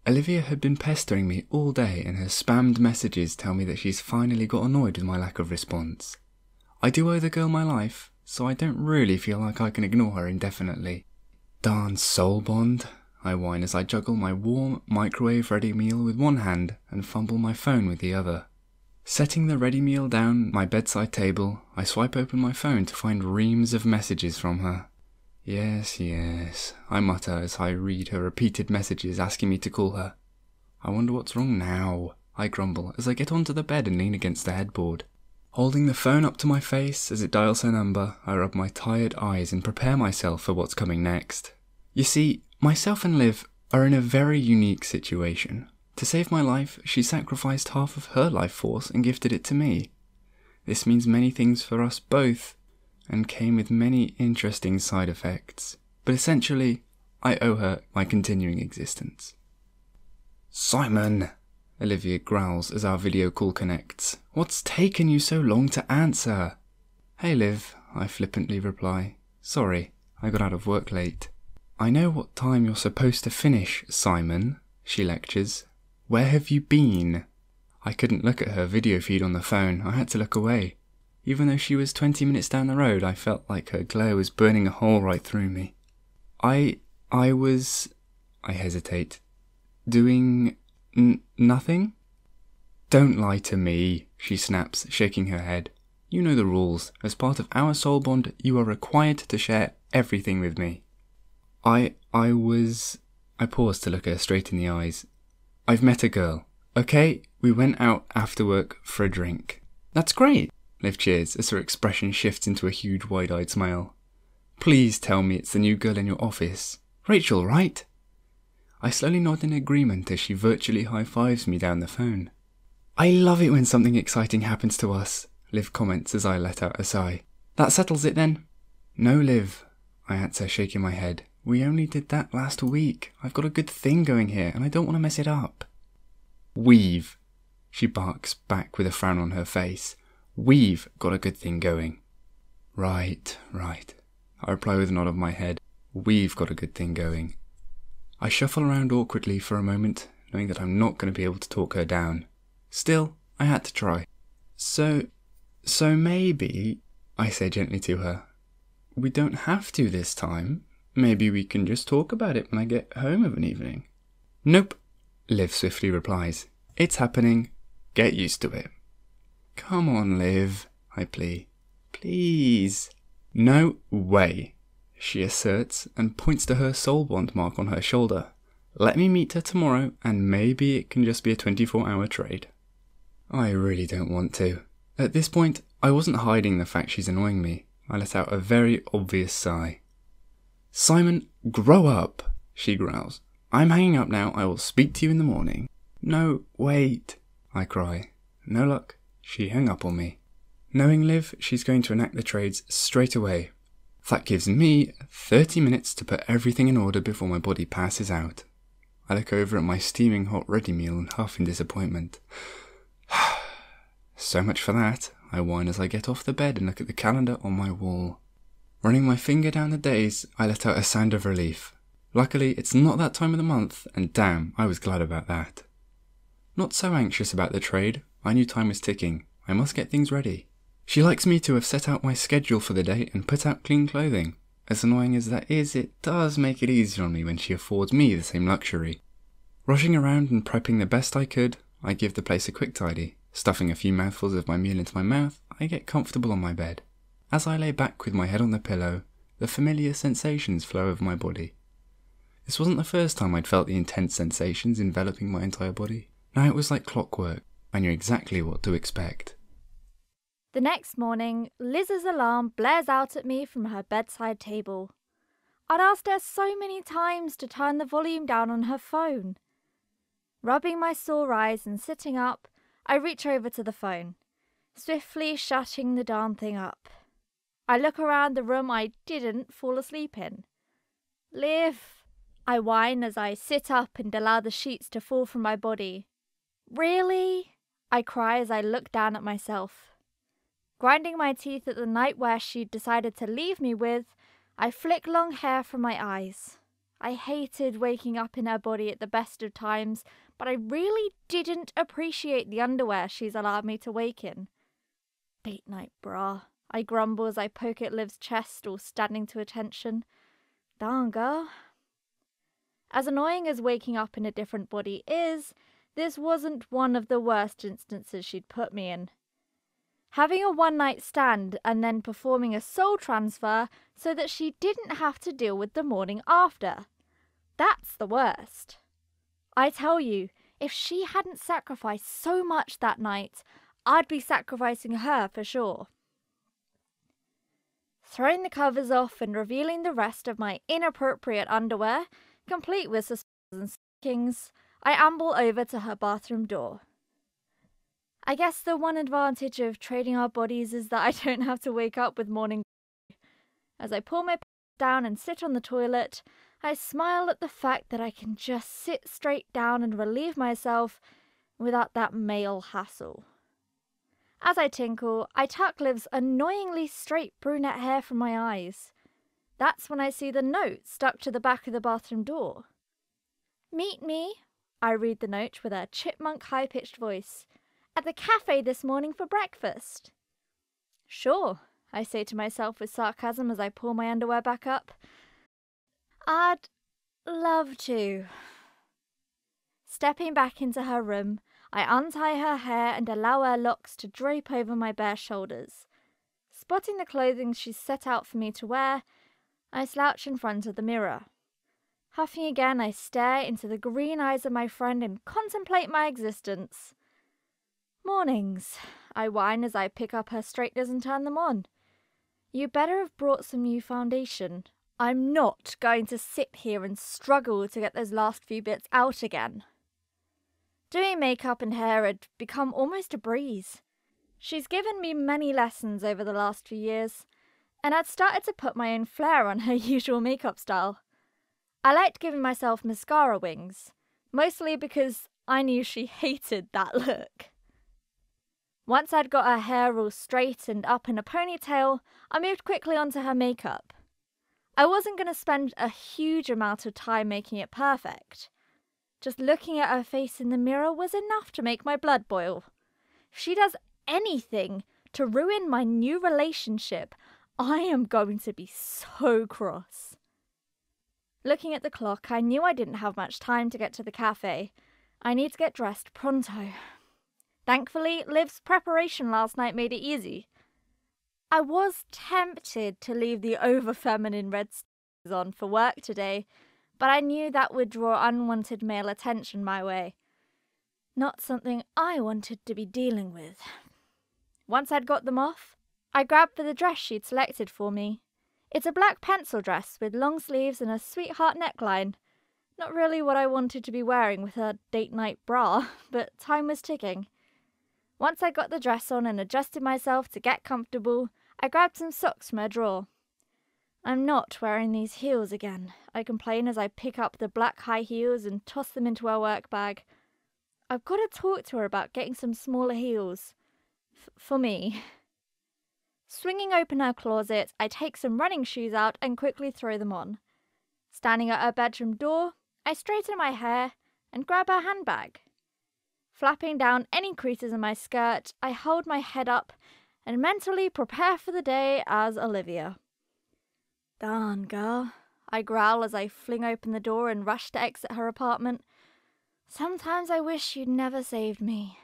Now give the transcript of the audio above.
Olivia had been pestering me all day, and her spammed messages tell me that she's finally got annoyed with my lack of response. I do owe the girl my life, so I don't really feel like I can ignore her indefinitely. Darn soul bond, I whine as I juggle my warm, microwave-ready meal with one hand and fumble my phone with the other. Setting the ready meal down my bedside table, I swipe open my phone to find reams of messages from her. Yes, I mutter as I read her repeated messages asking me to call her. I wonder what's wrong now, I grumble as I get onto the bed and lean against the headboard. Holding the phone up to my face as it dials her number, I rub my tired eyes and prepare myself for what's coming next. You see, myself and Liv are in a very unique situation. To save my life, she sacrificed half of her life force and gifted it to me. This means many things for us both, and came with many interesting side effects. But essentially, I owe her my continuing existence. Simon! Olivia growls as our video call connects. What's taken you so long to answer? Hey Liv, I flippantly reply. Sorry, I got out of work late. I know what time you're supposed to finish, Simon, she lectures. Where have you been? I couldn't look at her video feed on the phone, I had to look away. Even though she was 20 minutes down the road, I felt like her glow was burning a hole right through me. I hesitate. Doing nothing? Don't lie to me, she snaps, shaking her head. You know the rules. As part of our soul bond, you are required to share everything with me. I paused to look her straight in the eyes. I've met a girl. Okay, we went out after work for a drink. That's great, Liv cheers as her expression shifts into a huge wide-eyed smile. Please tell me it's the new girl in your office. Rachel, right? I slowly nod in agreement as she virtually high-fives me down the phone. I love it when something exciting happens to us, Liv comments as I let out a sigh. That settles it then? No, Liv, I answer, shaking my head. We only did that last week. I've got a good thing going here and I don't want to mess it up. We've, she barks back with a frown on her face. We've got a good thing going. Right. I reply with a nod of my head. We've got a good thing going. I shuffle around awkwardly for a moment, knowing that I'm not going to be able to talk her down. Still, I had to try. So maybe, I say gently to her, we don't have to this time. Maybe we can just talk about it when I get home of an evening. Nope, Liv swiftly replies. It's happening. Get used to it. Come on, Liv, I plea. Please. No way, she asserts and points to her soul bond mark on her shoulder. Let me meet her tomorrow and maybe it can just be a 24-hour trade. I really don't want to. At this point, I wasn't hiding the fact she's annoying me. I let out a very obvious sigh. Simon, grow up, she growls. I'm hanging up now. I will speak to you in the morning. No, wait, I cry. No luck. She hung up on me. Knowing Liv, she's going to enact the trades straight away. That gives me 30 minutes to put everything in order before my body passes out. I look over at my steaming hot ready meal and huff in disappointment. So much for that, I whine as I get off the bed and look at the calendar on my wall. Running my finger down the days, I let out a sound of relief. Luckily, it's not that time of the month, and damn, I was glad about that. Not so anxious about the trade. I knew time was ticking. I must get things ready. She likes me to have set out my schedule for the day and put out clean clothing. As annoying as that is, it does make it easier on me when she affords me the same luxury. Rushing around and prepping the best I could, I give the place a quick tidy. Stuffing a few mouthfuls of my meal into my mouth, I get comfortable on my bed. As I lay back with my head on the pillow, the familiar sensations flow over my body. This wasn't the first time I'd felt the intense sensations enveloping my entire body. Now it was like clockwork. I knew exactly what to expect. The next morning, Liz's alarm blares out at me from her bedside table. I'd asked her so many times to turn the volume down on her phone. Rubbing my sore eyes and sitting up, I reach over to the phone. swiftly shutting the darn thing up. I look around the room I didn't fall asleep in. Liv, I whine as I sit up and allow the sheets to fall from my body. Really? I cry as I look down at myself. Grinding my teeth at the nightwear she'd decided to leave me with, I flick long hair from my eyes. I hated waking up in her body at the best of times, but I really didn't appreciate the underwear she's allowed me to wake in. Date night bra, I grumble as I poke at Liv's chest, all standing to attention. Darn girl. As annoying as waking up in a different body is, this wasn't one of the worst instances she'd put me in. Having a one-night stand and then performing a soul transfer so that she didn't have to deal with the morning after. That's the worst. I tell you, if she hadn't sacrificed so much that night, I'd be sacrificing her for sure. Throwing the covers off and revealing the rest of my inappropriate underwear, complete with suspenders and stockings, I amble over to her bathroom door. I guess the one advantage of trading our bodies is that I don't have to wake up with morning. As I pull my pants down and sit on the toilet, I smile at the fact that I can just sit straight down and relieve myself without that male hassle. As I tinkle, I tuck Liv's annoyingly straight brunette hair from my eyes. That's when I see the note stuck to the back of the bathroom door. Meet me, I read the note with a chipmunk high-pitched voice, at the cafe this morning for breakfast. Sure, I say to myself with sarcasm as I pull my underwear back up. I'd love to. Stepping back into her room, I untie her hair and allow her locks to drape over my bare shoulders. Spotting the clothing she's set out for me to wear, I slouch in front of the mirror. Huffing again, I stare into the green eyes of my friend and contemplate my existence. Mornings, I whine as I pick up her straighteners and turn them on. You better have brought some new foundation. I'm not going to sit here and struggle to get those last few bits out again. Doing makeup and hair had become almost a breeze. She's given me many lessons over the last few years, and I'd started to put my own flair on her usual makeup style. I liked giving myself mascara wings, mostly because I knew she hated that look. Once I'd got her hair all straight and up in a ponytail, I moved quickly onto her makeup. I wasn't going to spend a huge amount of time making it perfect. Just looking at her face in the mirror was enough to make my blood boil. If she does anything to ruin my new relationship, I am going to be so cross. Looking at the clock, I knew I didn't have much time to get to the cafe. I need to get dressed pronto. Thankfully, Liv's preparation last night made it easy. I was tempted to leave the over-feminine red stockings on for work today, but I knew that would draw unwanted male attention my way. Not something I wanted to be dealing with. Once I'd got them off, I grabbed for the dress she'd selected for me. It's a black pencil dress with long sleeves and a sweetheart neckline. Not really what I wanted to be wearing with a date night bra, but time was ticking. Once I got the dress on and adjusted myself to get comfortable, I grabbed some socks from her drawer. I'm not wearing these heels again, I complain as I pick up the black high heels and toss them into her work bag. I've got to talk to her about getting some smaller heels. For me. Swinging open her closet, I take some running shoes out and quickly throw them on. Standing at her bedroom door, I straighten my hair and grab her handbag. Flapping down any creases in my skirt, I hold my head up and mentally prepare for the day as Olivia. Darn girl, I growl as I fling open the door and rush to exit her apartment. Sometimes I wish you'd never saved me.